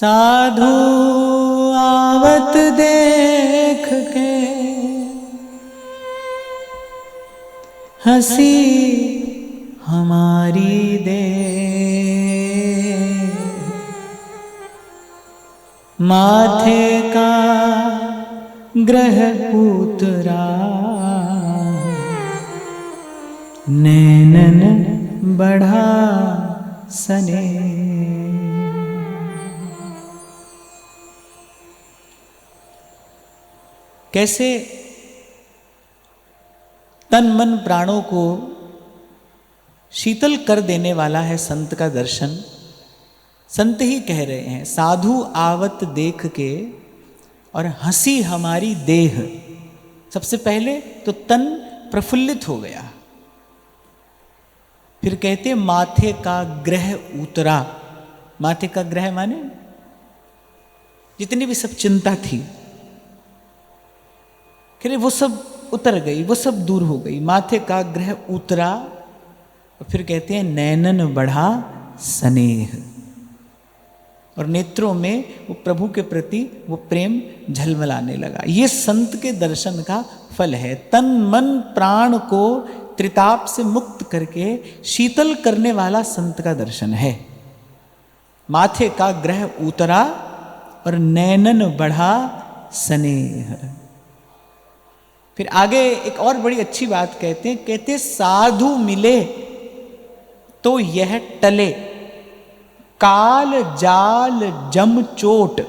साधु आवत देख के हंसी हमारी दे, माथे का ग्रह उतरा, नैनन बढ़ा सने। कैसे तन मन प्राणों को शीतल कर देने वाला है संत का दर्शन। संत ही कह रहे हैं, साधु आवत देख के और हंसी हमारी देह। सबसे पहले तो तन प्रफुल्लित हो गया, फिर कहते माथे का ग्रह उतरा। माथे का ग्रह माने जितनी भी सब चिंता थी, कह रहे वो सब उतर गई, वो सब दूर हो गई। माथे का ग्रह उतरा, और फिर कहते हैं नैनन बढ़ा स्नेह, और नेत्रों में वो प्रभु के प्रति वो प्रेम झलमलाने लगा। ये संत के दर्शन का फल है। तन मन प्राण को त्रिताप से मुक्त करके शीतल करने वाला संत का दर्शन है। माथे का ग्रह उतरा और नैनन बढ़ा स्नेह। फिर आगे एक और बड़ी अच्छी बात कहते साधु मिले तो यह टले, काल जाल जम चोट।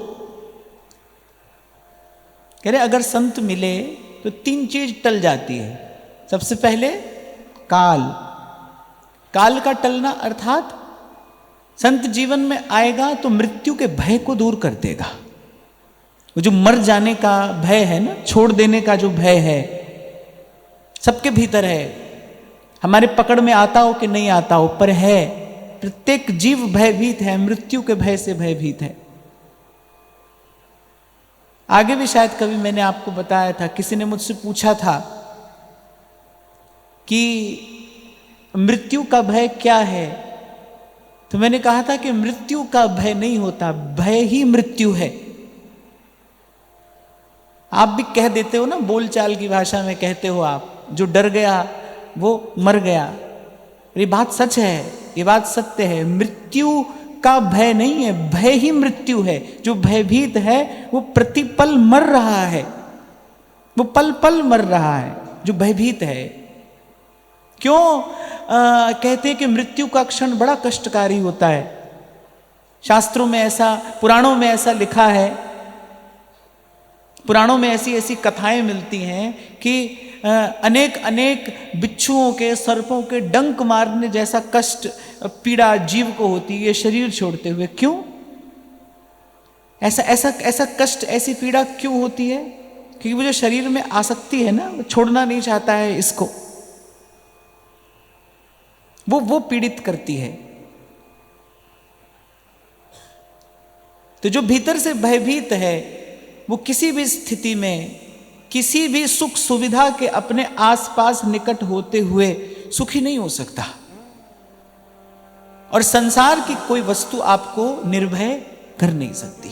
कह रहे अगर संत मिले तो तीन चीज टल जाती है। सबसे पहले काल, काल का टलना अर्थात संत जीवन में आएगा तो मृत्यु के भय को दूर कर देगा। वो जो मर जाने का भय है ना, छोड़ देने का जो भय है, सबके भीतर है। हमारे पकड़ में आता हो कि नहीं आता हो, पर है। प्रत्येक जीव भयभीत है, मृत्यु के भय से भयभीत है। आगे भी शायद कभी मैंने आपको बताया था, किसी ने मुझसे पूछा था कि मृत्यु का भय क्या है, तो मैंने कहा था कि मृत्यु का भय नहीं होता, भय ही मृत्यु है। आप भी कह देते हो ना, बोलचाल की भाषा में कहते हो आप, जो डर गया वो मर गया। ये बात सच है, ये बात सत्य है। मृत्यु का भय नहीं है, भय ही मृत्यु है। जो भयभीत है वो प्रतिपल मर रहा है, वो पल पल मर रहा है जो भयभीत है। क्यों कहते हैं कि मृत्यु का क्षण बड़ा कष्टकारी होता है। शास्त्रों में ऐसा, पुराणों में ऐसा लिखा है, पुराणों में ऐसी ऐसी कथाएं मिलती हैं कि अनेक अनेक बिच्छुओं के, सर्पों के डंक मारने जैसा कष्ट, पीड़ा जीव को होती है शरीर छोड़ते हुए। क्यों ऐसा ऐसा ऐसा कष्ट, ऐसी पीड़ा क्यों होती है? क्योंकि वो जो शरीर में आसक्ति है ना, वो छोड़ना नहीं चाहता है इसको, वो पीड़ित करती है। तो जो भीतर से भयभीत है वो किसी भी स्थिति में, किसी भी सुख सुविधा के अपने आसपास निकट होते हुए सुखी नहीं हो सकता। और संसार की कोई वस्तु आपको निर्भय कर नहीं सकती।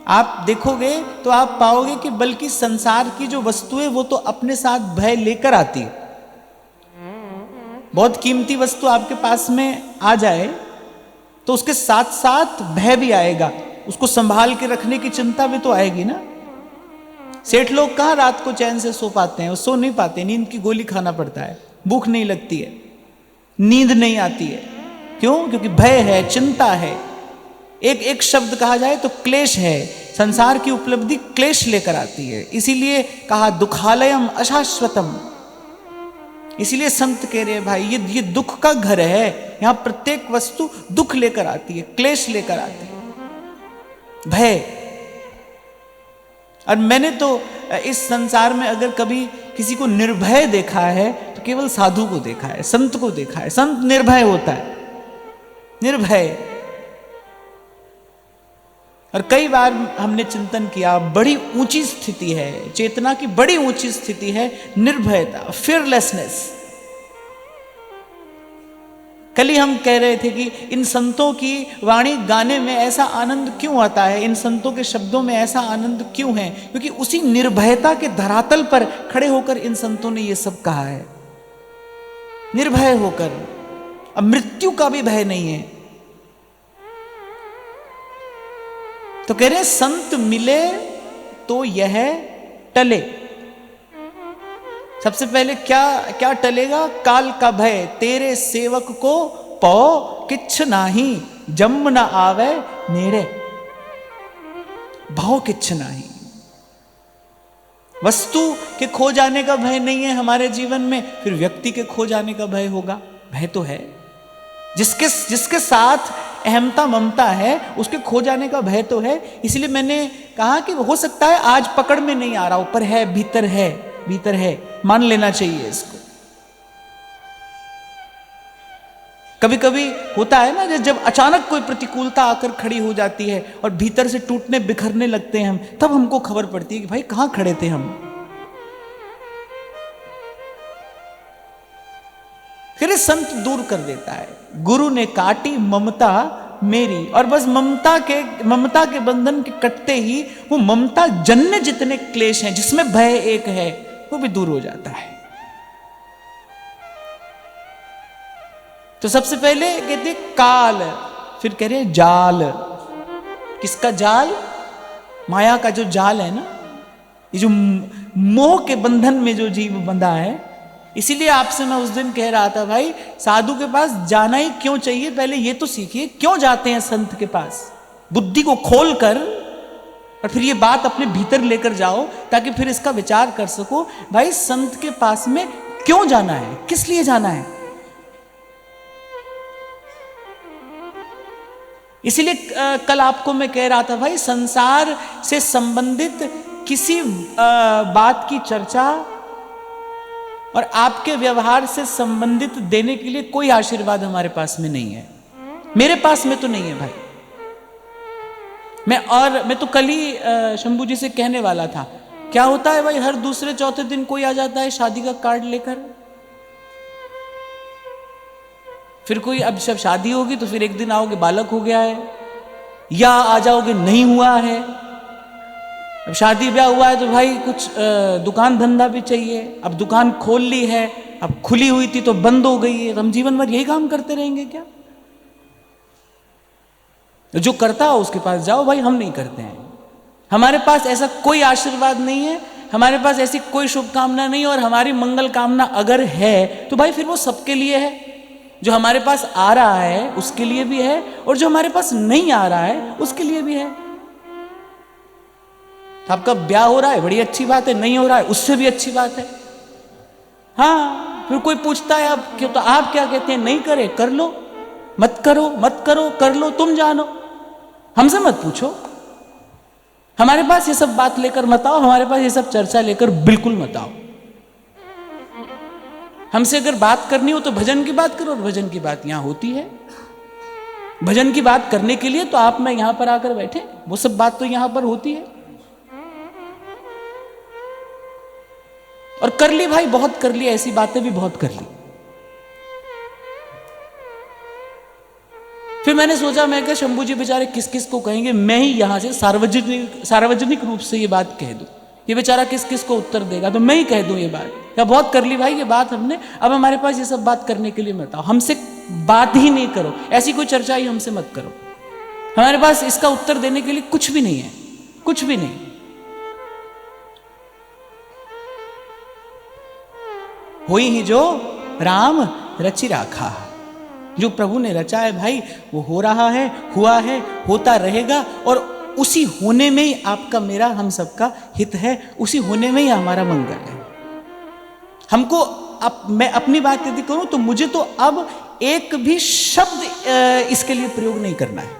आप देखोगे तो आप पाओगे कि बल्कि संसार की जो वस्तु है वो तो अपने साथ भय लेकर आती है। बहुत कीमती वस्तु आपके पास में आ जाए तो उसके साथ साथ भय भी आएगा, उसको संभाल के रखने की चिंता भी तो आएगी ना। सेठ लोग कहाँ रात को चैन से सो पाते हैं? वो सो नहीं पाते, नींद की गोली खाना पड़ता है, भूख नहीं लगती है, नींद नहीं आती है। क्यों? क्योंकि भय है, चिंता है। एक एक शब्द कहा जाए तो क्लेश है। संसार की उपलब्धि क्लेश लेकर आती है। इसीलिए कहा दुखालयम अशाश्वतम। इसीलिए संत कह रहे हैं भाई ये दुख का घर है। यहां प्रत्येक वस्तु दुख लेकर आती है, क्लेश लेकर आती है, भय। और मैंने तो इस संसार में अगर कभी किसी को निर्भय देखा है तो केवल साधु को देखा है, संत को देखा है। संत निर्भय होता है, निर्भय। और कई बार हमने चिंतन किया, बड़ी ऊंची स्थिति है, चेतना की बड़ी ऊंची स्थिति है निर्भयता, फियरलेसनेस। कल ही हम कह रहे थे कि इन संतों की वाणी गाने में ऐसा आनंद क्यों आता है, इन संतों के शब्दों में ऐसा आनंद क्यों है, क्योंकि उसी निर्भयता के धरातल पर खड़े होकर इन संतों ने ये सब कहा है, निर्भय होकर। अब मृत्यु का भी भय नहीं है। तो कह रहे संत मिले तो यह टले। सबसे पहले क्या क्या टलेगा? काल का भय, तेरे सेवक को पौ किच्छ नाही, जम न आवे नेड़े। भाव किच्छ नाही। वस्तु के खो जाने का भय नहीं है हमारे जीवन में, फिर व्यक्ति के खो जाने का भय होगा। भय तो है, जिसके साथ अहमता ममता है उसके खो जाने का भय तो है। इसलिए मैंने कहा कि हो सकता है आज पकड़ में नहीं आ रहा, ऊपर है, भीतर है, भीतर है, मान लेना चाहिए इसको। कभी कभी होता है ना, जब अचानक कोई प्रतिकूलता आकर खड़ी हो जाती है और भीतर से टूटने बिखरने लगते हैं हम, तब हमको खबर पड़ती है कि भाई कहां खड़े थे हम। फिर संत दूर कर देता है। गुरु ने काटी ममता मेरी, और बस ममता के बंधन के कटते ही वो ममता जन्य जितने क्लेश हैं, जिसमें भय एक है, वो भी दूर हो जाता है। तो सबसे पहले कहते काल, फिर कह रहे जाल। किसका जाल? माया का जो जाल है ना, ये जो मोह के बंधन में जो जीव बंधा है। इसीलिए आपसे मैं उस दिन कह रहा था, भाई साधु के पास जाना ही क्यों चाहिए, पहले ये तो सीखिए क्यों जाते हैं संत के पास। बुद्धि को खोल कर और फिर ये बात अपने भीतर लेकर जाओ, ताकि फिर इसका विचार कर सको, भाई संत के पास में क्यों जाना है, किस लिए जाना है। इसीलिए कल आपको मैं कह रहा था, भाई संसार से संबंधित किसी बात की चर्चा और आपके व्यवहार से संबंधित देने के लिए कोई आशीर्वाद हमारे पास में नहीं है। मेरे पास में तो नहीं है भाई। मैं तो कल ही शंभू जी से कहने वाला था, क्या होता है भाई, हर दूसरे चौथे दिन कोई आ जाता है शादी का कार्ड लेकर। फिर कोई, अब जब शादी होगी तो फिर एक दिन आओगे बालक हो गया है, या आ जाओगे नहीं हुआ है। अब शादी ब्याह हुआ है तो भाई कुछ दुकान धंधा भी चाहिए। अब दुकान खोल ली है, अब खुली हुई थी तो बंद हो गई है। हम जीवन भर यही काम करते रहेंगे क्या? जो करता हो उसके पास जाओ भाई, हम नहीं करते हैं। हमारे पास ऐसा कोई आशीर्वाद नहीं है, हमारे पास ऐसी कोई शुभकामना नहीं, और हमारी मंगल कामना अगर है तो भाई फिर वो सबके लिए है। जो हमारे पास आ रहा है उसके लिए भी है, और जो हमारे पास नहीं आ रहा है उसके लिए भी है। आपका ब्याह हो रहा है, बड़ी अच्छी बात है, नहीं हो रहा है उससे भी अच्छी बात है। हाँ, फिर कोई पूछता है आप क्यों, तो आप क्या कहते हैं? नहीं करे, कर लो, मत करो, मत करो, कर लो, तुम जानो, हमसे मत पूछो। हमारे पास ये सब बात लेकर मत आओ, हमारे पास ये सब चर्चा लेकर बिल्कुल मत आओ। हमसे अगर बात करनी हो तो भजन की बात करो, और भजन की बात यहां होती है। भजन की बात करने के लिए तो आप मैं यहां पर आकर बैठे, वो सब बात तो यहां पर होती है। और कर ली भाई, बहुत कर ली, ऐसी बातें भी बहुत कर ली। फिर मैंने सोचा, मैं क्या शंभू जी बेचारे किस किस को कहेंगे, मैं ही यहां से सार्वजनिक रूप से ये बात कह दूं, ये बेचारा किस किस को उत्तर देगा, तो मैं ही कह दूं ये बात। क्या बहुत कर ली भाई ये बात हमने, अब हमारे पास ये सब बात करने के लिए मत आओ, हमसे बात ही नहीं करो, ऐसी कोई चर्चा ही हमसे मत करो। हमारे पास इसका उत्तर देने के लिए कुछ भी नहीं है, कुछ भी नहीं। होई ही जो राम रचि राखा, जो प्रभु ने रचा है भाई वो हो रहा है, हुआ है, होता रहेगा, और उसी होने में ही आपका मेरा हम सबका हित है, उसी होने में ही हमारा मंगल है। हमको अब मैं अपनी बात यदि करूं तो मुझे तो अब एक भी शब्द इसके लिए प्रयोग नहीं करना है,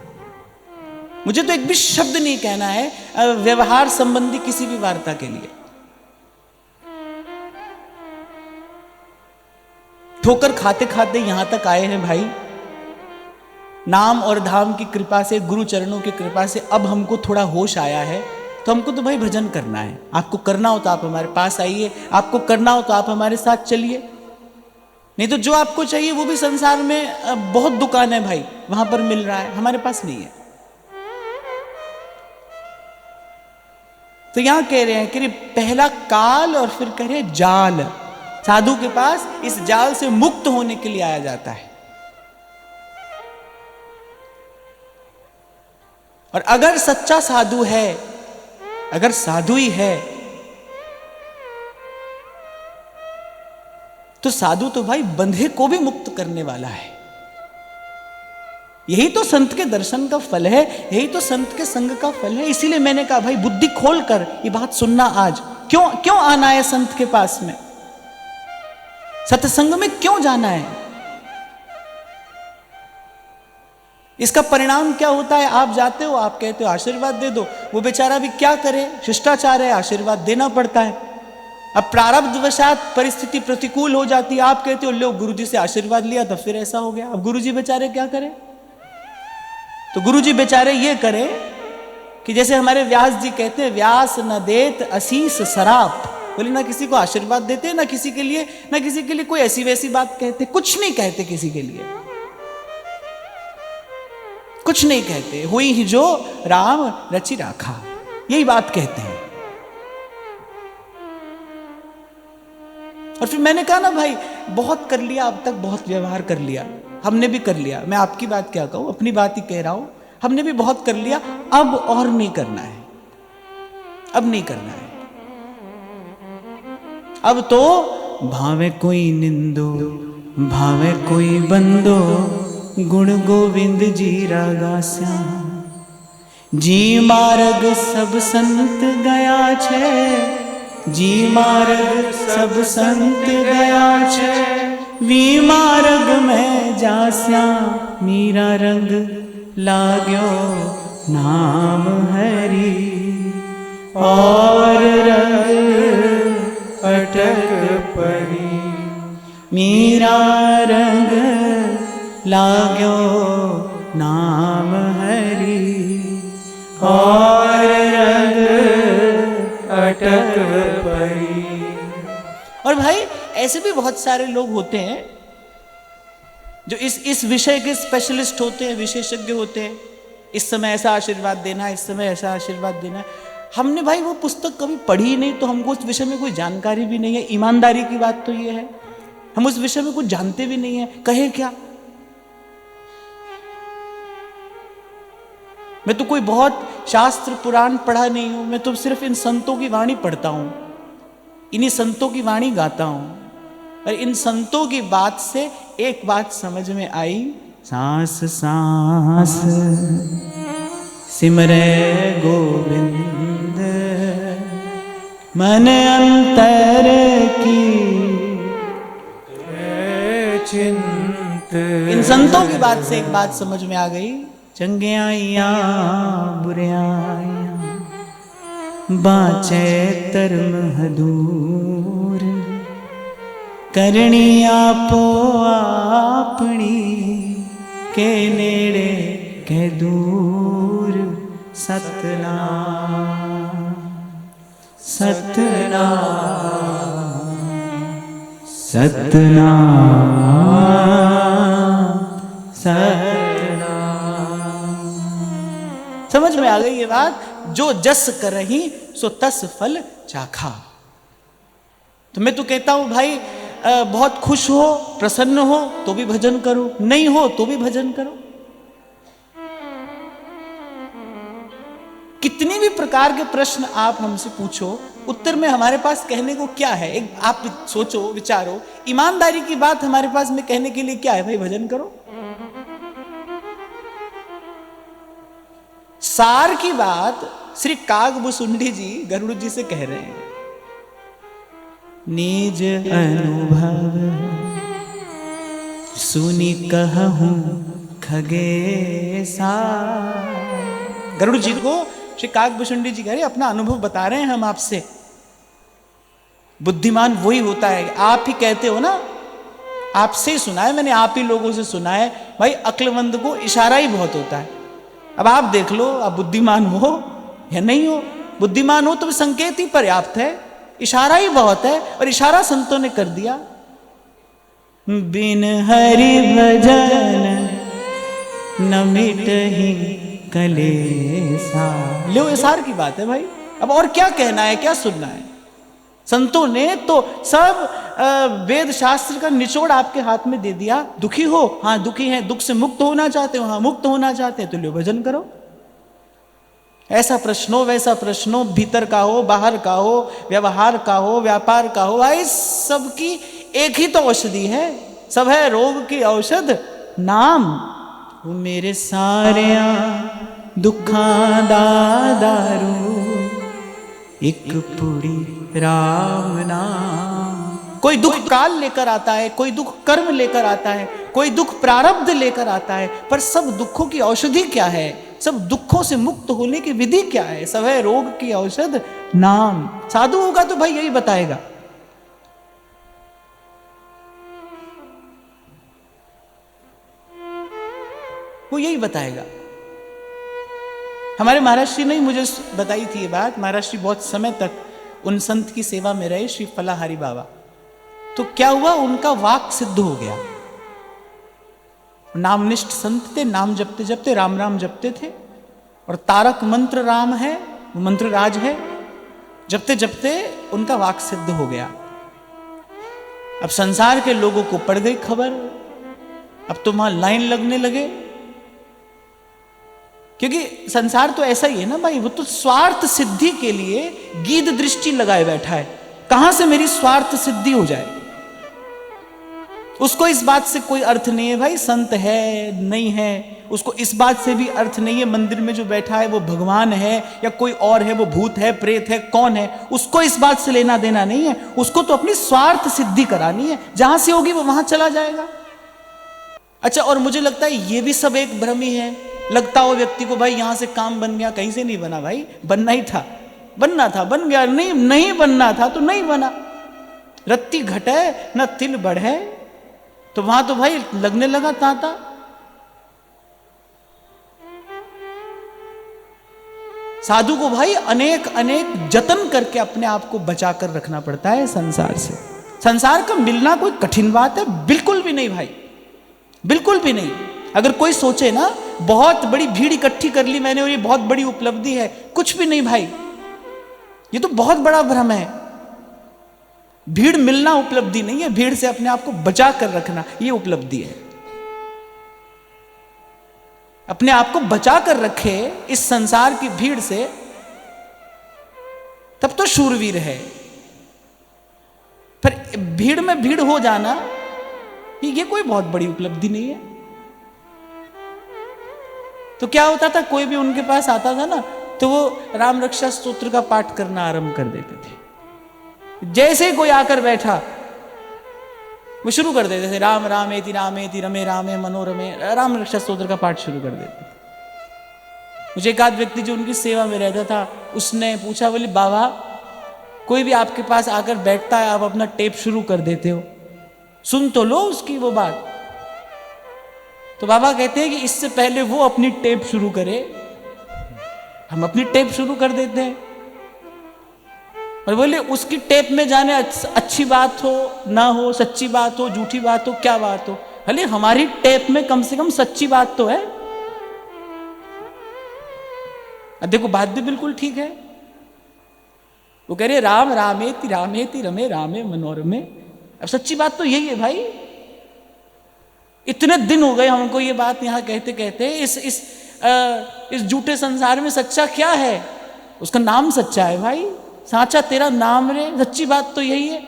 मुझे तो एक भी शब्द नहीं कहना है व्यवहार संबंधी किसी भी वार्ता के लिए। ठोकर खाते खाते यहां तक आए हैं भाई, नाम और धाम की कृपा से, गुरु चरणों की कृपा से अब हमको थोड़ा होश आया है, तो हमको तो भाई भजन करना है। आपको करना हो तो आप हमारे पास आइए, आपको करना हो तो आप हमारे साथ चलिए। नहीं तो जो आपको चाहिए वो भी संसार में बहुत दुकान है भाई, वहां पर मिल रहा है, हमारे पास नहीं है। तो यहां कह रहे हैं कि पहला काल और फिर कह रहे हैं जाल। साधु के पास इस जाल से मुक्त होने के लिए आया जाता है। और अगर सच्चा साधु है, अगर साधु ही है, तो साधु तो भाई बंधे को भी मुक्त करने वाला है। यही तो संत के दर्शन का फल है, यही तो संत के संग का फल है। इसीलिए मैंने कहा भाई बुद्धि खोल कर ये बात सुनना आज। क्यों आना है संत के पास में, सत्संग में क्यों जाना है? इसका परिणाम क्या होता है? आप जाते हो, आप कहते हो आशीर्वाद दे दो, वो बेचारा भी क्या करे, शिष्टाचार है, आशीर्वाद देना पड़ता है। अब प्रारब्धवशात परिस्थिति प्रतिकूल हो जाती है, आप कहते हो लो गुरुजी से आशीर्वाद लिया तो फिर ऐसा हो गया। अब गुरुजी बेचारे क्या करें? तो गुरुजी बेचारे ये करे कि जैसे हमारे व्यास जी कहते हैं, व्यास न देत असीस सराप। बोले ना किसी को आशीर्वाद देते, ना किसी के लिए कोई ऐसी वैसी बात कहते, कुछ नहीं कहते किसी के लिए, कुछ नहीं कहते। हुई ही जो राम रचि राखा, यही बात कहते हैं। और फिर मैंने कहा ना भाई बहुत कर लिया, अब तक बहुत व्यवहार कर लिया, हमने भी कर लिया। मैं आपकी बात क्या कहूं, अपनी बात ही कह रहा हूं। हमने भी बहुत कर लिया, अब और नहीं करना है, अब नहीं करना है। अब तो भावे कोई निंदो भावे कोई बंदो, गुण गोविंद जी रागास्या। जी मार्ग सब संत गया छे, जी मार्ग सब संत गया छे। वी मार्ग में जास्या, मीरा रंग लाग्यो नाम हरि। और रंग अटक परी, मीरा रंग लाग्यो नाम हरि। और रंग अटक परी। और भाई ऐसे भी बहुत सारे लोग होते हैं जो इस विषय के स्पेशलिस्ट होते हैं, विशेषज्ञ होते हैं। इस समय ऐसा आशीर्वाद देना, इस समय ऐसा आशीर्वाद देना। हमने भाई वो पुस्तक कभी पढ़ी नहीं, तो हमको उस विषय में कोई जानकारी भी नहीं है। ईमानदारी की बात तो ये है, हम उस विषय में कुछ जानते भी नहीं है, कहे क्या। मैं तो कोई बहुत शास्त्र पुराण पढ़ा नहीं हूं, मैं तो सिर्फ इन संतों की वाणी पढ़ता हूं, इन्हीं संतों की वाणी गाता हूं। और इन संतों की बात से एक बात समझ में आई, सांस सांस सिमरे गोविंद, मन अंतर की चिंत। इन संतों की बात से एक बात समझ में आ गई, चंगे आइया बुरे आइया, बाचे धर्म हदूर। करनी आपो आपनी, के नेड़े के दूर। सतनाम सतनाम सतनाम सतनाम। समझ में आ गई ये बात? जो जस करही सो तस फल चाखा। तो मैं तो कहता हूं भाई बहुत खुश हो, प्रसन्न हो तो भी भजन करो, नहीं हो तो भी भजन करो। कितनी भी प्रकार के प्रश्न आप हमसे पूछो, उत्तर में हमारे पास कहने को क्या है? एक आप सोचो, विचारो, ईमानदारी की बात हमारे पास में कहने के लिए क्या है? भाई भजन करो। सार की बात श्री कागभुसुंडी जी गरुड़ जी से कह रहे हैं। निज अनुभव सुनी कहूं खगेसा। गरुड़ जी को श्री कागभुसुंडी जी कह रहे अपना अनुभव बता रहे हैं हम आपसे। बुद्धिमान वही होता है, आप ही कहते हो ना, आपसे ही सुना है मैंने, आप ही लोगों से सुना है। भाई अक्लमंद को इशारा ही बहुत होता है। अब आप देख लो, आप बुद्धिमान हो या नहीं हो। बुद्धिमान हो तो संकेत ही पर्याप्त है, इशारा ही बहुत है। और इशारा संतों ने कर दिया। बिन हरि भजन न मिटहि कलेसा। लो, ये सार की बात है भाई। अब और क्या कहना है, क्या सुनना है? संतों ने तो सब वेद शास्त्र का निचोड़ आपके हाथ में दे दिया। दुखी हो, हाँ दुखी है, दुख से मुक्त होना चाहते हो, हाँ मुक्त होना चाहते हैं, तो लो भजन करो। ऐसा प्रश्न हो, वैसा प्रश्न हो, भीतर का हो, बाहर का हो, व्यवहार का हो, व्यापार का हो, भाई सबकी एक ही तो औषधि है। सब है रोग की औषध नाम। वो मेरे सारे दुखां दा दारू, एक पूरी राम नाम। कोई दुख काल लेकर आता है, कोई दुख कर्म लेकर आता है, कोई दुख प्रारब्ध लेकर आता है, पर सब दुखों की औषधि क्या है? सब दुखों से मुक्त होने की विधि क्या है? सब है रोग की औषध नाम। साधु होगा तो भाई यही बताएगा। वो यही बताएगा। हमारे महाराज श्री ने मुझे बताई थी ये बात। महाराज श्री बहुत समय तक उन संत की सेवा में रहे, श्री फलाहारी बाबा। तो क्या हुआ, उनका वाक सिद्ध हो गया। नामनिष्ठ संत थे, नाम जपते जपते राम राम जपते थे, और तारक मंत्र राम है, वो मंत्र राज है। जपते जपते उनका वाक सिद्ध हो गया। अब संसार के लोगों को पड़ गई खबर, अब तो वहां लाइन लगने लगे। क्योंकि संसार तो ऐसा ही है ना भाई, वो तो स्वार्थ सिद्धि के लिए गीध दृष्टि लगाए बैठा है। कहां से मेरी स्वार्थ सिद्धि हो जाए, उसको इस बात से कोई अर्थ नहीं है भाई संत है नहीं है। उसको इस बात से भी अर्थ नहीं है मंदिर में जो बैठा है वो भगवान है या कोई और है, वो भूत है, प्रेत है, कौन है, उसको इस बात से लेना देना नहीं है। उसको तो अपनी स्वार्थ सिद्धि करानी है, जहां से होगी वो वहां चला जाएगा। अच्छा, और मुझे लगता है ये भी सब एक भ्रम ही है। लगता हो व्यक्ति को भाई यहां से काम बन गया, कहीं से नहीं बना भाई, बनना ही था, बनना था, बन गया, नहीं बनना था तो नहीं बना। रत्ती घटे न तिल बढ़े, तो वहां तो भाई लगने लगा तांता। साधु को भाई अनेक अनेक जतन करके अपने आप को बचा कर रखना पड़ता है संसार से। संसार का मिलना कोई कठिन बात है? बिल्कुल भी नहीं भाई, बिल्कुल भी नहीं। अगर कोई सोचे ना बहुत बड़ी भीड़ इकट्ठी कर ली मैंने और ये बहुत बड़ी उपलब्धि है, कुछ भी नहीं भाई, ये तो बहुत बड़ा भ्रम है। भीड़ मिलना उपलब्धि नहीं है, भीड़ से अपने आप को बचा कर रखना ये उपलब्धि है। अपने आप को बचा कर रखे इस संसार की भीड़ से, तब तो शूरवीर है। पर भीड़ में भीड़ हो जाना ये कोई बहुत बड़ी उपलब्धि नहीं है। तो क्या होता था, कोई भी उनके पास आता था ना तो वो राम रक्षा स्तोत्र का पाठ करना आरंभ कर देते थे। जैसे ही कोई आकर बैठा वो शुरू कर देते थे, राम रामेति रमे रामे मनोरमे, राम रक्षा स्तोत्र का पाठ शुरू कर देते थे। मुझे एक आध व्यक्ति जो उनकी सेवा में रहता था उसने पूछा, बोले बाबा कोई भी आपके पास आकर बैठता है, आप अपना टेप शुरू कर देते हो, सुन तो लो उसकी वो बात। तो बाबा कहते हैं कि इससे पहले वो अपनी टेप शुरू करे, हम अपनी टेप शुरू कर देते हैं। और बोले उसकी टेप में जाने अच्छी बात हो ना हो, सच्ची बात हो, झूठी बात हो, क्या बात हो, भले हमारी टेप में कम से कम सच्ची बात तो है। देखो बात भी बिल्कुल ठीक है। वो कह रहे राम रामेति रमे रामे मनोरमे। अब सच्ची बात तो यही है भाई। इतने दिन हो गए हमको ये बात यहां कहते कहते, इस झूठे संसार में सच्चा क्या है? उसका नाम सच्चा है भाई, साचा तेरा नाम रे। सच्ची बात तो यही है।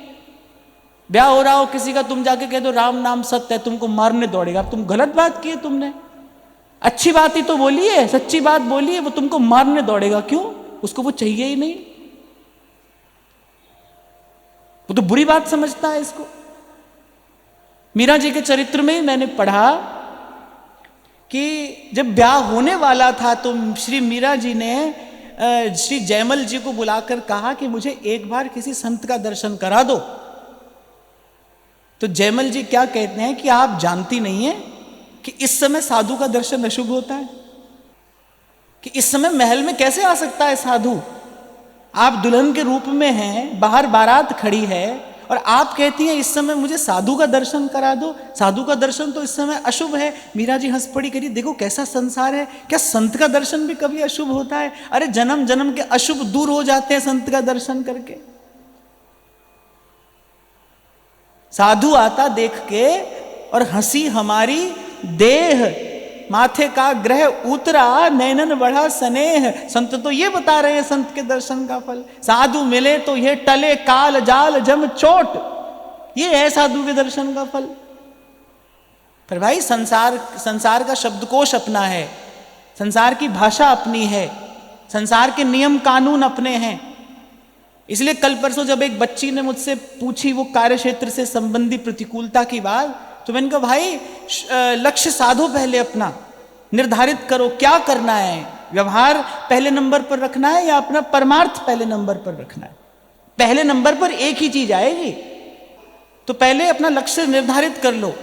ब्याह हो रहा हो किसी का, तुम जाके कह दो राम नाम सत्य है, तुमको मारने दौड़ेगा। अब तुम गलत बात की है तुमने, अच्छी बात ही तो बोली है, सच्ची बात बोली है, वो तुमको मारने दौड़ेगा। क्यों? उसको वो चाहिए ही नहीं, वो तो बुरी बात समझता है इसको। मीरा जी के चरित्र में मैंने पढ़ा कि जब ब्याह होने वाला था तो श्री मीरा जी ने श्री जयमल जी को बुलाकर कहा कि मुझे एक बार किसी संत का दर्शन करा दो। तो जयमल जी क्या कहते हैं कि आप जानती नहीं है कि इस समय साधु का दर्शन अशुभ होता है, कि इस समय महल में कैसे आ सकता है साधु। आप दुल्हन के रूप में हैं, बाहर बारात खड़ी है और आप कहती हैं इस समय मुझे साधु का दर्शन करा दो। साधु का दर्शन तो इस समय अशुभ है। मीरा जी हंस पड़ी, करी देखो कैसा संसार है, क्या संत का दर्शन भी कभी अशुभ होता है? अरे जन्म जन्म के अशुभ दूर हो जाते हैं संत का दर्शन करके। साधु आता देख के और हंसी हमारी देह, माथे का ग्रह उतरा, नैनन बढ़ा स्नेह। संत तो ये बता रहे हैं संत के दर्शन का फल। साधु मिले तो ये टले काल जाल जम चोट, ये है साधु के दर्शन का फल। पर भाई संसार का शब्दकोश अपना है, संसार की भाषा अपनी है, संसार के नियम कानून अपने हैं। इसलिए कल परसों जब एक बच्ची ने मुझसे पूछी वो कार्य क्षेत्र से संबंधी प्रतिकूलता की बात, तो मैंने कहा भाई लक्ष्य साधो, पहले अपना निर्धारित करो क्या करना है। व्यवहार पहले नंबर पर रखना है या अपना परमार्थ पहले नंबर पर रखना है? पहले नंबर पर एक ही चीज आएगी, तो पहले अपना लक्ष्य निर्धारित कर लो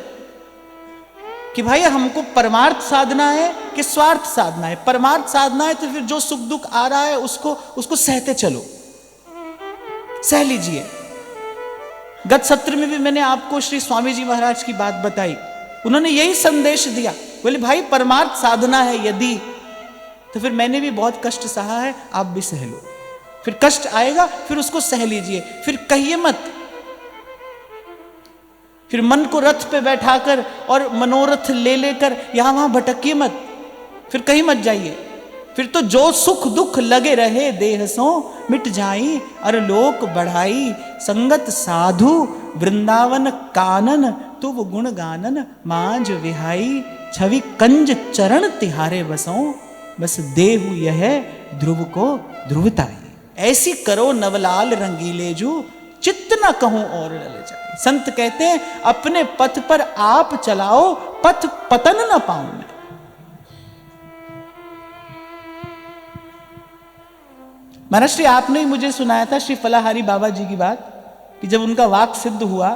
कि भाई हमको परमार्थ साधना है कि स्वार्थ साधना है। परमार्थ साधना है तो फिर जो सुख दुख आ रहा है उसको सहते चलो, सह लीजिए। गत सत्र में भी मैंने आपको श्री स्वामी जी महाराज की बात बताई, उन्होंने यही संदेश दिया। बोले भाई परमार्थ साधना है यदि, तो फिर मैंने भी बहुत कष्ट सहा है, आप भी सह लो। फिर कष्ट आएगा फिर उसको सह लीजिए, फिर कहिए मत, फिर मन को रथ पे बैठाकर और मनोरथ ले लेकर यहां वहां भटकिए मत, फिर कहीं मत जाइए। फिर तो जो सुख दुख लगे रहे देह सो मिट जाई, अर लोक बढ़ाई संगत साधु वृंदावन कानन, तो वो गुण गानन मांझ विहाई, छवि कंज चरण तिहारे बसो, बस देहु यह ध्रुव को ध्रुवताई। ऐसी करो नवलाल रंगीले जू, चित्त न कहूं और डल जाए। संत कहते हैं अपने पथ पर आप चलाओ, पथ पतन न पाऊं मैं। महाराज श्री आपने ही मुझे सुनाया था श्री फलाहारी बाबा जी की बात, कि जब उनका वाक सिद्ध हुआ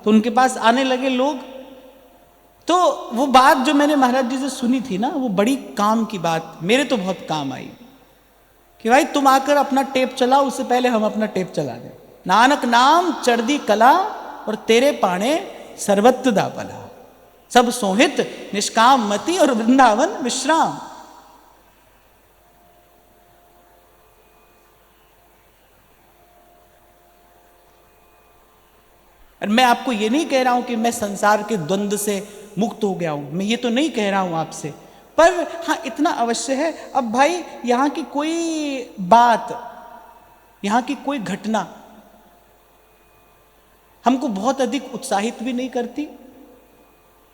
तो उनके पास आने लगे लोग। तो वो बात जो मैंने महाराज जी से सुनी थी ना, वो बड़ी काम की बात मेरे तो बहुत काम आई, कि भाई तुम आकर अपना टेप चलाओ, उससे पहले हम अपना टेप चला दें। नानक नाम चढ़दी कला, और तेरे पाणे सर्वत्र दा भला, सब सोहित निष्काम मति और वृंदावन विश्राम। और मैं आपको ये नहीं कह रहा हूं कि मैं संसार के द्वंद्व से मुक्त हो गया हूं, मैं ये तो नहीं कह रहा हूं आपसे, पर हाँ इतना अवश्य है, अब भाई यहां की कोई बात, यहां की कोई घटना हमको बहुत अधिक उत्साहित भी नहीं करती,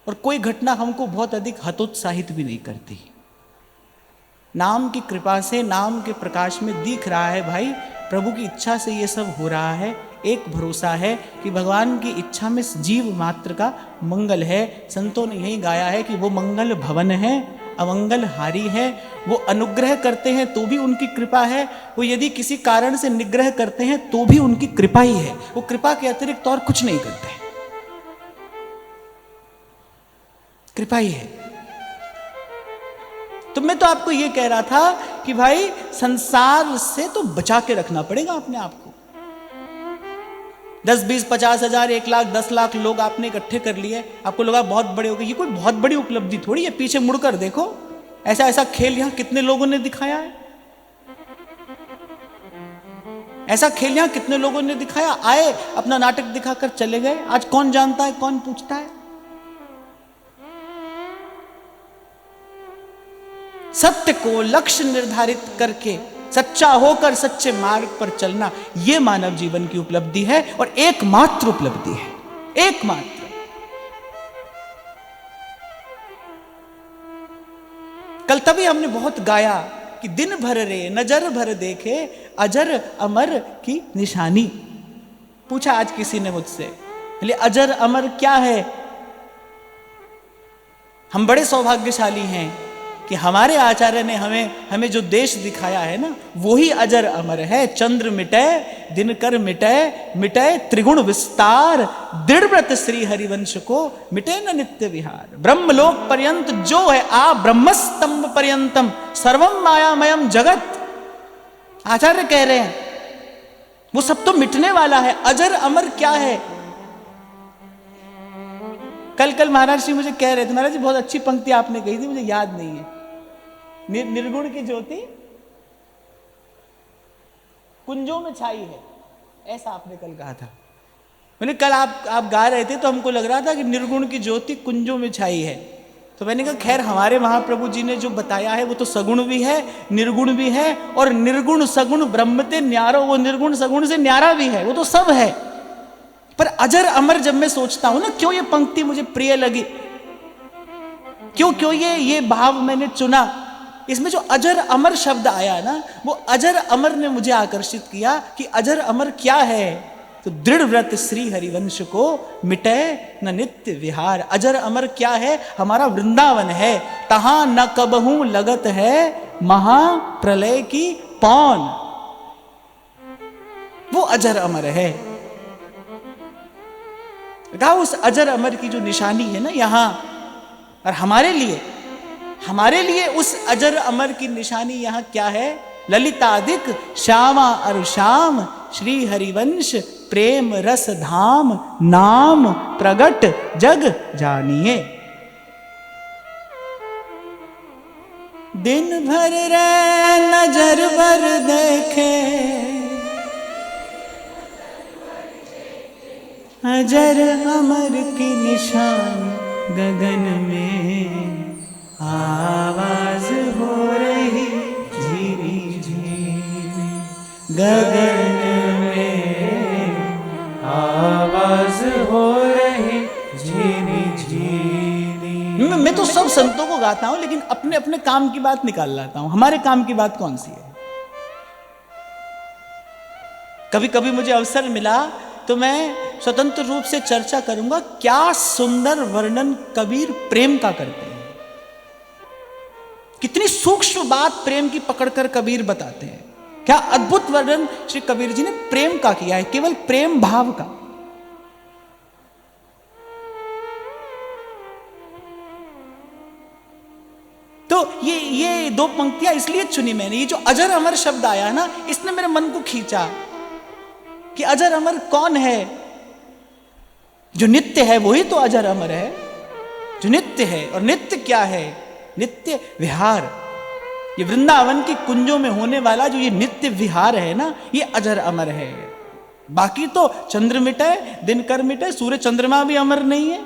और कोई घटना हमको बहुत अधिक हतोत्साहित भी नहीं करती। नाम की कृपा से, नाम के प्रकाश में दिख रहा है भाई प्रभु की इच्छा से ये सब हो रहा है। एक भरोसा है कि भगवान की इच्छा में जीव मात्र का मंगल है। संतों ने यही गाया है कि वो मंगल भवन है, अमंगल हारी है। वो अनुग्रह करते हैं तो भी उनकी कृपा है, वो यदि किसी कारण से निग्रह करते हैं तो भी उनकी कृपा ही है। वो कृपा के अतिरिक्त और कुछ नहीं करते, कृपा ही है। तो मैं तो आपको ये कह रहा था कि भाई संसार से तो बचा के रखना पड़ेगा अपने आप को। 10, 20, 50 हजार, 1 लाख, 10 लाख लोग आपने इकट्ठे कर लिए, आपको लगा बहुत बड़े हो गए। ये कोई बहुत बड़ी उपलब्धि थोड़ी है। पीछे मुड़कर देखो, ऐसा ऐसा खेल यहां कितने लोगों ने दिखाया है, ऐसा खेल यहां कितने लोगों ने दिखाया। आए अपना नाटक दिखाकर चले गए, आज कौन जानता है, कौन पूछता है। सत्य को लक्ष्य निर्धारित करके सच्चा होकर सच्चे मार्ग पर चलना, यह मानव जीवन की उपलब्धि है, और एकमात्र उपलब्धि है, एकमात्र। कल तभी हमने बहुत गाया कि दिन भर रे नजर भर देखे अजर अमर की निशानी। पूछा आज किसी ने मुझसे, बोले अजर अमर क्या है? हम बड़े सौभाग्यशाली हैं कि हमारे आचार्य ने हमें जो देश दिखाया है ना, वही अजर अमर है। चंद्र मिटे दिनकर मिटे, मिटे त्रिगुण विस्तार, दृढ़ व्रत श्री हरिवंश को मिटे न नित्य विहार। ब्रह्मलोक पर्यंत जो है आ ब्रह्मस्तंभ पर्यंतम सर्वम मायामयम जगत। आचार्य कह रहे हैं वो सब तो मिटने वाला है। अजर अमर क्या है? कल महाराज जी मुझे कह रहे थे, महाराज जी बहुत अच्छी पंक्ति आपने कही थी, मुझे याद नहीं है। निर्गुण की ज्योति कुंजों में छाई है, ऐसा आपने कल कहा था। मैंने कल आप गा रहे थे तो हमको लग रहा था कि निर्गुण की ज्योति कुंजों में छाई है। तो मैंने कहा खैर हमारे महाप्रभु जी ने जो बताया है वो तो सगुण भी है, निर्गुण भी है, और निर्गुण सगुण ब्रह्मते न्यारो, वो निर्गुण सगुण से न्यारा भी है, वो तो सब है। पर अजर अमर जब मैं सोचता हूं ना, क्यों ये पंक्ति मुझे प्रिय लगी, क्यों ये भाव मैंने चुना, इसमें जो अजर अमर शब्द आया ना, वो अजर अमर ने मुझे आकर्षित किया कि अजर अमर क्या है। तो दृढ़ व्रत श्री हरिवंश को मिटे न नित्य विहार। अजर अमर क्या है? हमारा वृंदावन है, तहां न कबहू लगत है महाप्रलय की पौन, वो अजर अमर है। उस अजर अमर की जो निशानी है ना यहां, और हमारे लिए उस अजर अमर की निशानी यहां क्या है? ललितादिक श्यामा अरु श्याम श्री हरिवंश प्रेम रस धाम नाम प्रगट जग जानिए। दिन भर रे नजर भर देखे अजर अमर की निशान, गगन में आवाज हो रही झीरी झीरी, गगन में आवाज हो रही झीरी झीरी। मैं तो सब संतों को गाता हूं, लेकिन अपने अपने काम की बात निकाल लाता हूं। हमारे काम की बात कौन सी है? कभी कभी मुझे अवसर मिला तो मैं स्वतंत्र रूप से चर्चा करूंगा, क्या सुंदर वर्णन कबीर प्रेम का करते हैं। कितनी सूक्ष्म बात प्रेम की पकड़कर कबीर बताते हैं। क्या अद्भुत वर्णन श्री कबीर जी ने प्रेम का किया है, केवल प्रेम भाव का। तो ये दो पंक्तियां इसलिए चुनी मैंने। ये जो अजर अमर शब्द आया ना, इसने मेरे मन को खींचा कि अजर अमर कौन है? जो नित्य है वही तो अजर अमर है, जो नित्य है। और नित्य क्या है? नित्य विहार। ये वृंदावन की कुंजों में होने वाला जो ये नित्य विहार है ना, ये अजर अमर है। बाकी तो चंद्र मिटे, दिनकर मिटे, सूर्य चंद्रमा भी अमर नहीं है।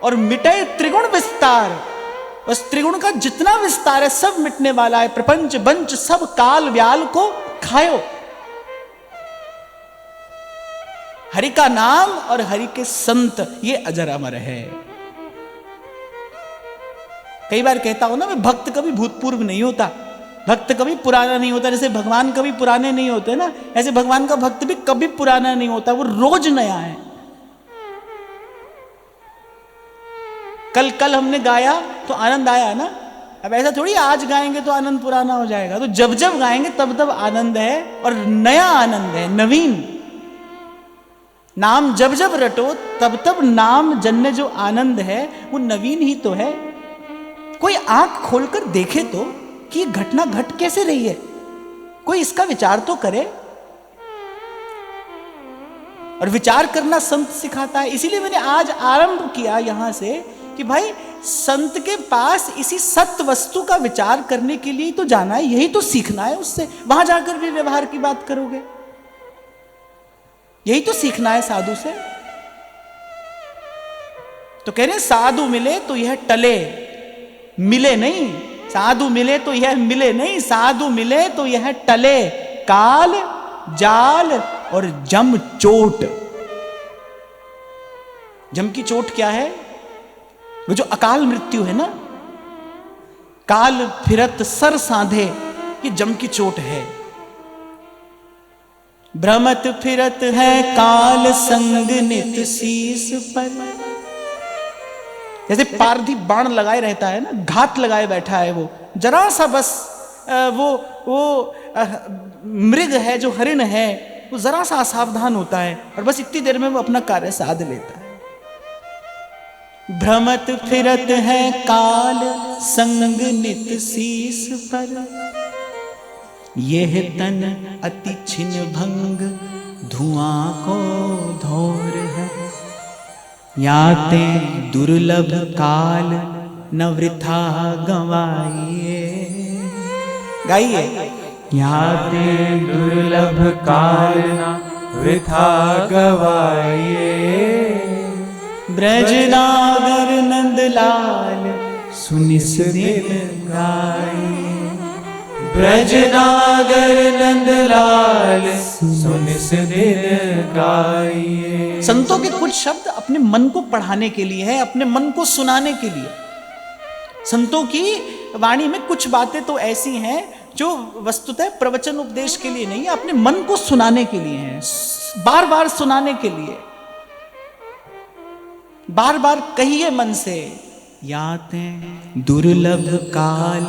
और मिटे त्रिगुण विस्तार, बस त्रिगुण का जितना विस्तार है सब मिटने वाला है। प्रपंच बंच सब काल व्याल को खायो। हरि का नाम और हरि के संत, ये अजर अमर है। कई बार कहता हूं ना मैं, भक्त कभी भूतपूर्व नहीं होता, भक्त कभी पुराना नहीं होता। जैसे भगवान कभी पुराने नहीं होते ना, ऐसे भगवान का भक्त भी कभी पुराना नहीं होता, वो रोज नया है। कल हमने गाया तो आनंद आया ना। अब ऐसा थोड़ी आज गाएंगे तो आनंद पुराना हो जाएगा। तो जब जब गाएंगे तब तब आनंद है, और नया आनंद है, नवीन। नाम जब जब रटो तब तब नाम जन्य जो आनंद है वो नवीन ही तो है। कोई आंख खोलकर देखे तो कि ये घटना घट कैसे रही है, कोई इसका विचार तो करे। और विचार करना संत सिखाता है। इसीलिए मैंने आज आरंभ किया यहां से कि भाई संत के पास इसी सत्य वस्तु का विचार करने के लिए तो जाना है, यही तो सीखना है उससे। वहां जाकर भी व्यवहार की बात करोगे, यही तो सीखना है साधु से। तो कह रहे साधु मिले तो यह टले, मिले नहीं। साधु मिले तो यह मिले नहीं, साधु मिले तो यह टले। काल जाल और जम चोट। जम की चोट क्या है? वो जो अकाल मृत्यु है ना, काल फिरत सर साधे, ये जम की चोट है। भ्रमत फिरत है काल संग नित शीस पर। जैसे पारधी बाण लगाए रहता है ना, घात लगाए बैठा है वो, जरा सा बस वो मृग है जो हरिण है, वो जरा सा असावधान होता है और बस इतनी देर में वो अपना कार्य साध लेता है। भ्रमत फिरत है काल संग नित शीस पर। यह तन अति छिन भंग धुआं को धोर है, याते दुर्लभ काल न वृथा गवाइए। गाइए। याते दुर्लभ काल न वृथा गवाइए। ब्रजनागर नंदलाल सुनिस दिन गाइए। ब्रजनागर नंदलाल सुनिस दिन गाइए। संतों के कुछ शब्द अपने मन को पढ़ाने के लिए है, अपने मन को सुनाने के लिए। संतों की वाणी में कुछ बातें तो ऐसी हैं जो वस्तुतः प्रवचन उपदेश के लिए नहीं है, अपने मन को सुनाने के लिए है, बार बार सुनाने के लिए। बार बार कहिए मन से, याते दुर्लभ काल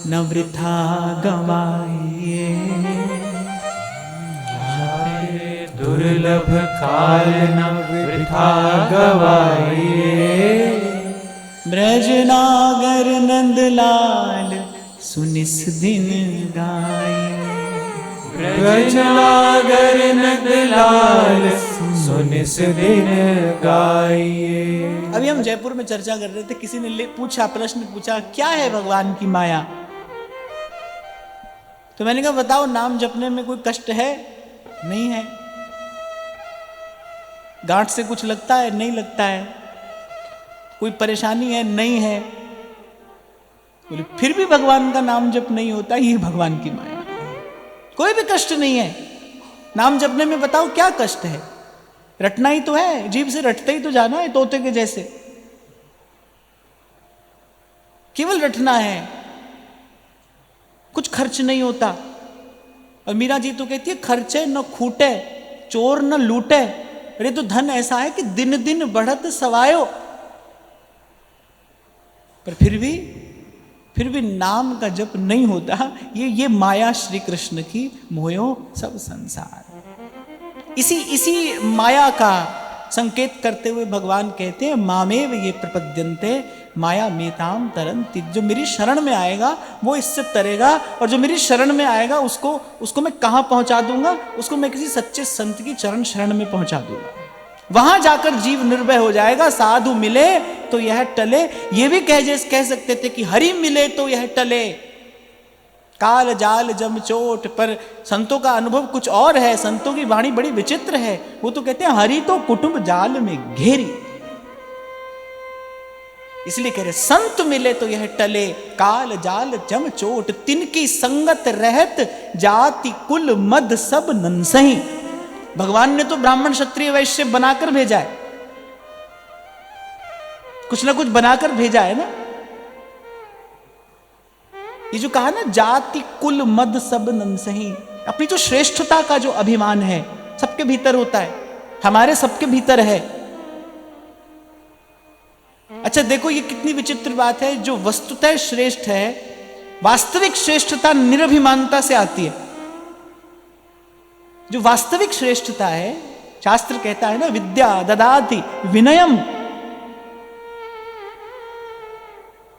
न वृथा गवाइए। दुर्लभ काल न वृथा गवाइए। ब्रजनागर नंदलाल सुनिस दिन गाइए। ब्रजनागर नंदलाल सुनिस दिन गाइए। अभी हम जयपुर में चर्चा कर रहे थे, किसी ने पूछा, प्रश्न पूछा, क्या है भगवान की माया? तो मैंने कहा बताओ, नाम जपने में कोई कष्ट है? नहीं है। गांठ से कुछ लगता है? नहीं लगता है। कोई परेशानी है? नहीं है। बोले फिर भी भगवान का नाम जप नहीं होता, ये भगवान की माया। कोई भी कष्ट नहीं है नाम जपने में। बताओ क्या कष्ट है? रटना ही तो है, जीभ से रटते ही तो जाना है, तोते के जैसे। केवल रटना है, कुछ खर्च नहीं होता। और मीरा जी तो कहती है, खर्चे न खूटे, चोर न लूटे। अरे तो धन ऐसा है कि दिन दिन बढ़त सवायो। पर फिर भी नाम का जप नहीं होता। ये माया श्री कृष्ण की मोयो सब संसार। इसी माया का संकेत करते हुए भगवान कहते हैं, मामेव ये प्रपद्यन्ते माया मेताम तरन्ति। जो मेरी शरण में आएगा वो इससे तरेगा, और जो मेरी शरण में आएगा उसको मैं कहाँ पहुंचा दूंगा? उसको मैं किसी सच्चे संत की चरण शरण में पहुंचा दूंगा। वहां जाकर जीव निर्भय हो जाएगा। साधु मिले तो यह टले। ये भी कह सकते थे कि हरि मिले तो यह टले। काल जाल जम चोट। पर संतों का अनुभव कुछ और है। संतों की वाणी बड़ी विचित्र है। वो तो कहते हैं, हरि तो कुटुंब जाल में घेरी। इसलिए कह रहे, संत मिले तो यह टले, काल जाल जम चोट। तिनकी संगत रहत जाति कुल मद सब नंसही। भगवान ने तो ब्राह्मण क्षत्रिय वैश्य बनाकर भेजा है, कुछ ना कुछ बनाकर भेजा है ना। ये जो कहा ना, जाति कुल मद सब नंसही। अपनी जो श्रेष्ठता का जो अभिमान है सबके भीतर होता है, हमारे सबके भीतर है। अच्छा देखो, ये कितनी विचित्र बात है। जो वस्तुतः श्रेष्ठ है, वास्तविक श्रेष्ठता निरभिमानता से आती है। जो वास्तविक श्रेष्ठता है, शास्त्र कहता है ना, विद्या ददाति विनयम।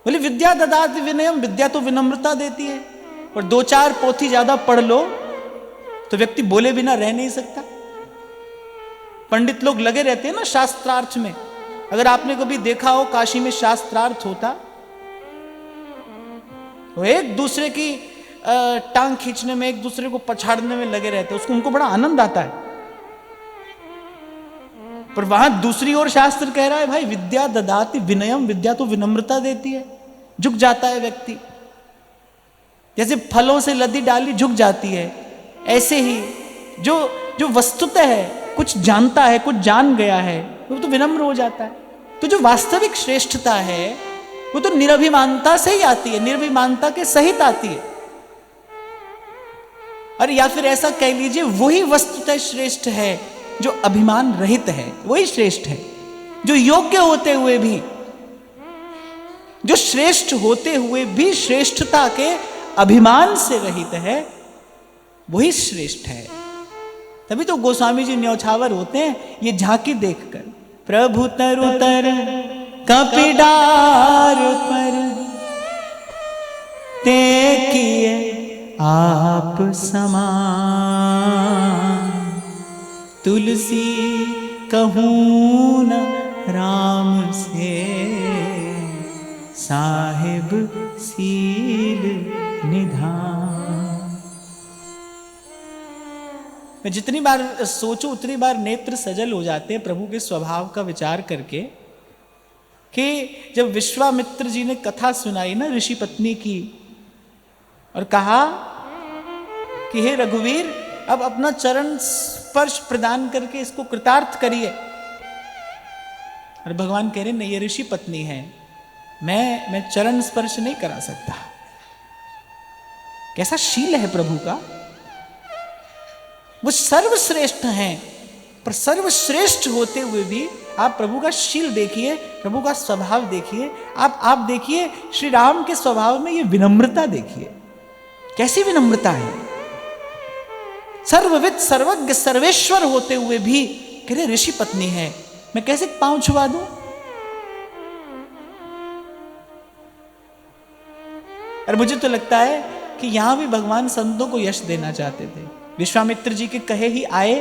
बोले विद्या ददाति विनयम। विद्या तो विनम्रता देती है। और 2-4 पोथी ज्यादा पढ़ लो तो व्यक्ति बोले बिना रह नहीं सकता। पंडित लोग लगे रहते हैं ना शास्त्रार्थ में। अगर आपने कभी देखा हो, काशी में शास्त्रार्थ होता, वो एक दूसरे की टांग खींचने में, एक दूसरे को पछाड़ने में लगे रहते हैं। उनको बड़ा आनंद आता है। पर वहां दूसरी ओर शास्त्र कह रहा है, भाई विद्या ददाति विनयम। विद्या तो विनम्रता देती है, झुक जाता है व्यक्ति। जैसे फलों से लदी डाली झुक जाती है, ऐसे ही जो वस्तुतः है, कुछ जानता है, कुछ जान गया है, वो तो विनम्र हो जाता है। तो जो वास्तविक श्रेष्ठता है वो तो निरभिमानता से ही आती है, निर्भिमानता के सहित आती है। और या फिर ऐसा कह लीजिए, वही वस्तुतः श्रेष्ठ है जो अभिमान रहित है। वही श्रेष्ठ है जो योग्य होते हुए भी, जो श्रेष्ठ होते हुए भी श्रेष्ठता के अभिमान से रहित है, वही श्रेष्ठ है। तभी तो गोस्वामी जी न्यौछावर होते हैं ये झांकी देखकर, प्रभु तरु तर कपिडार पर ते किए आप समान, तुलसी कहूँ न राम से, साहिब सील निधान। मैं जितनी बार सोचूं उतनी बार नेत्र सजल हो जाते हैं प्रभु के स्वभाव का विचार करके, कि जब विश्वामित्र जी ने कथा सुनाई ना ऋषि पत्नी की, और कहा कि हे रघुवीर, अब अपना चरण स्पर्श प्रदान करके इसको कृतार्थ करिए। और भगवान कह रहे नहीं, ये ऋषि पत्नी है, मैं चरण स्पर्श नहीं करा सकता। कैसा शील है प्रभु का। वो सर्वश्रेष्ठ हैं, पर सर्वश्रेष्ठ होते हुए भी आप प्रभु का शील देखिए, प्रभु का स्वभाव देखिए। आप देखिए श्री राम के स्वभाव में ये विनम्रता देखिए, कैसी विनम्रता है। सर्वविद सर्वज्ञ सर्वेश्वर होते हुए भी कह रहे ऋषि पत्नी है, मैं कैसे पांव छुआ दूं। और मुझे तो लगता है कि यहां भी भगवान संतों को यश देना चाहते थे। विश्वामित्र जी के कहे ही आए,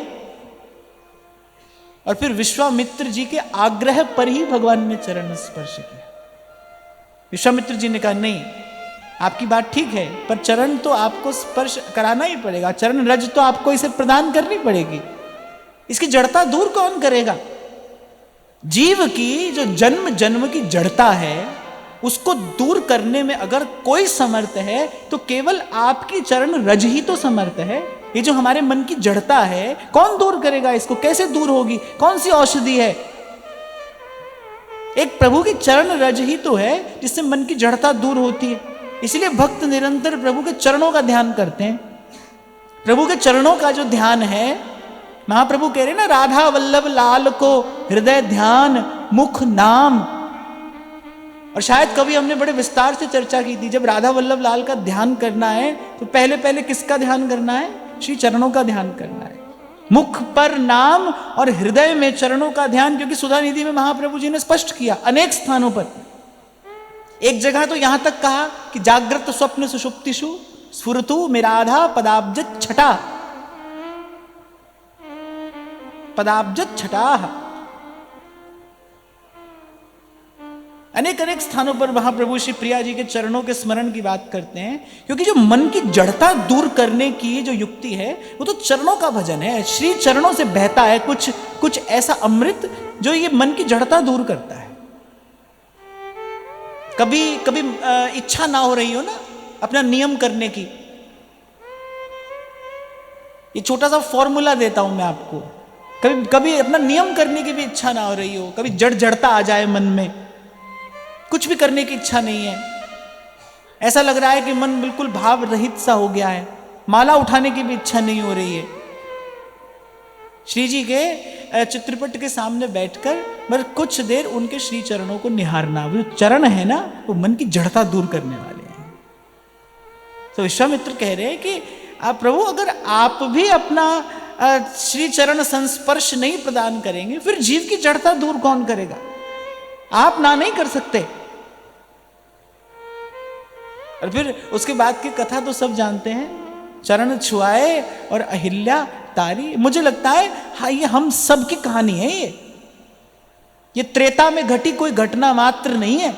और फिर विश्वामित्र जी के आग्रह पर ही भगवान ने चरण स्पर्श किया। विश्वामित्र जी ने कहा नहीं, आपकी बात ठीक है, पर चरण तो आपको स्पर्श कराना ही पड़ेगा, चरण रज तो आपको इसे प्रदान करनी पड़ेगी। इसकी जड़ता दूर कौन करेगा। जीव की जो जन्म जन्म की जड़ता है, उसको दूर करने में अगर कोई समर्थ है तो केवल आपकी चरण रज ही तो समर्थ है। ये जो हमारे मन की जड़ता है, कौन दूर करेगा इसको, कैसे दूर होगी, कौन सी औषधि है। एक प्रभु की चरण रज ही तो है जिससे मन की जड़ता दूर होती है। इसलिए भक्त निरंतर प्रभु के चरणों का ध्यान करते हैं। प्रभु के चरणों का जो ध्यान है, महाप्रभु कह रहे हैं ना, राधा वल्लभ लाल को हृदय ध्यान मुख नाम। और शायद कभी हमने बड़े विस्तार से चर्चा की थी, जब राधा वल्लभ लाल का ध्यान करना है तो पहले पहले किसका ध्यान करना है, श्री चरणों का ध्यान करना है। मुख पर नाम और हृदय में चरणों का ध्यान, क्योंकि सुधा निधि में महाप्रभु जी ने स्पष्ट किया अनेक स्थानों पर। एक जगह तो यहां तक कहा कि जागृत स्वप्न सुषुप्तिषु स्फुरतु मेराधा पदाब्जत छटा, पदाब्जत छटा। अनेक अनेक स्थानों पर महाप्रभु श्री प्रिया जी के चरणों के स्मरण की बात करते हैं, क्योंकि जो मन की जड़ता दूर करने की जो युक्ति है वो तो चरणों का भजन है। श्री चरणों से बहता है कुछ ऐसा अमृत जो ये मन की जड़ता दूर करता है। कभी कभी इच्छा ना हो रही हो ना अपना नियम करने की, ये छोटा सा फॉर्मूला देता हूं मैं आपको। कभी कभी अपना नियम करने की भी इच्छा ना हो रही हो, कभी जड़ता आ जाए मन में, कुछ भी करने की इच्छा नहीं है, ऐसा लग रहा है कि मन बिल्कुल भाव रहित सा हो गया है, माला उठाने की भी इच्छा नहीं हो रही है। श्री जी के चित्रपट के सामने बैठकर बस कुछ देर उनके श्री चरणों को निहारना, वो चरण है ना, वो मन की जड़ता दूर करने वाले हैं। तो विश्वामित्र कह रहे हैं कि आप प्रभु, अगर आप भी अपना श्री चरण संस्पर्श नहीं प्रदान करेंगे, फिर जीव की जड़ता दूर कौन करेगा। आप ना नहीं कर सकते। और फिर उसके बाद की कथा तो सब जानते हैं, चरण छुआए और अहिल्या तारी। मुझे लगता है हाँ, ये हम सब की कहानी है। ये त्रेता में घटी कोई घटना मात्र नहीं है,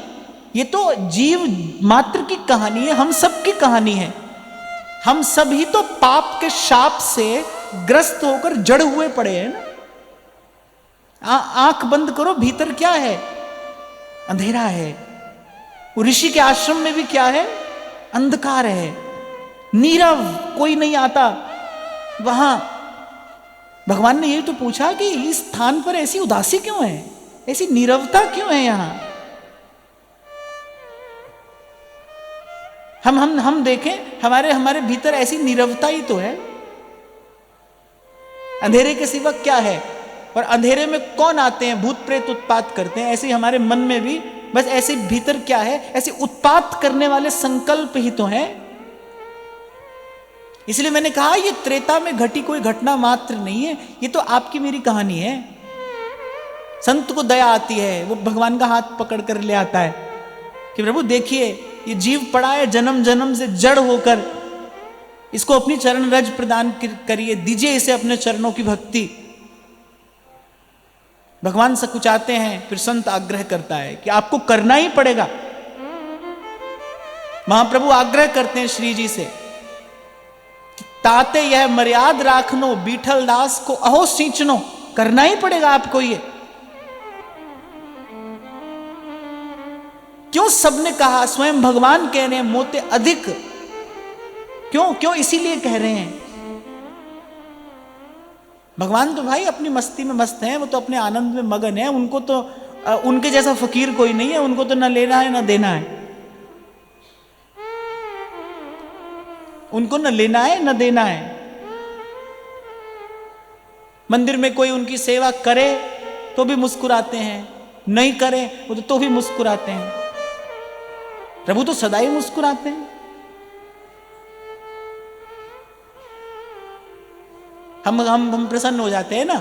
ये तो जीव मात्र की कहानी है, हम सब की कहानी है। हम सब ही तो पाप के शाप से ग्रस्त होकर जड़ हुए पड़े हैं ना। आंख बंद करो, भीतर क्या है, अंधेरा है। वो ऋषि के आश्रम में भी क्या है, अंधकार है, नीरव, कोई नहीं आता वहां। भगवान ने यही तो पूछा कि इस स्थान पर ऐसी उदासी क्यों है, ऐसी नीरवता क्यों है यहां। हम देखें, हमारे भीतर ऐसी नीरवता ही तो है। अंधेरे के सिवा क्या है, और अंधेरे में कौन आते हैं, भूत प्रेत उत्पात करते हैं। ऐसे ही हमारे मन में भी बस ऐसे भीतर क्या है, ऐसे उत्पात करने वाले संकल्प ही तो हैं। इसलिए मैंने कहा ये त्रेता में घटी कोई घटना मात्र नहीं है, ये तो आपकी मेरी कहानी है। संत को दया आती है, वो भगवान का हाथ पकड़ कर ले आता है कि प्रभु देखिए, ये जीव पड़ा है जन्म जन्म से जड़ होकर, इसको अपनी चरण रज प्रदान करिए, दीजिए इसे अपने चरणों की भक्ति। भगवान सकुचाते हैं, फिर संत आग्रह करता है कि आपको करना ही पड़ेगा। महाप्रभु आग्रह करते हैं श्री जी से कि ताते यह मर्याद राखनो, बीठल दास को अहो सींचनो, करना ही पड़ेगा आपको ये। क्यों सबने कहा, स्वयं भगवान कह रहे हैं मोते अधिक, क्यों इसीलिए कह रहे हैं। भगवान तो भाई अपनी मस्ती में मस्त हैं, वो तो अपने आनंद में मगन है, उनको तो उनके जैसा फकीर कोई नहीं है, उनको तो न लेना है न देना है, उनको न लेना है न देना है। मंदिर में कोई उनकी सेवा करे तो भी मुस्कुराते हैं, नहीं करे वो तो भी मुस्कुराते हैं। प्रभु तो सदा ही मुस्कुराते हैं। हम प्रसन्न हो जाते हैं ना,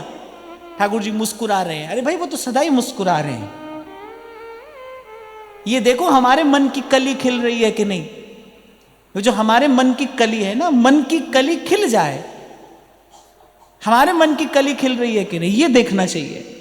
ठाकुर जी मुस्कुरा रहे हैं, अरे भाई वो तो सदा ही मुस्कुरा रहे हैं। ये देखो हमारे मन की कली खिल रही है कि नहीं। वो जो हमारे मन की कली है ना, मन की कली खिल जाए, हमारे मन की कली खिल रही है कि नहीं, ये देखना चाहिए।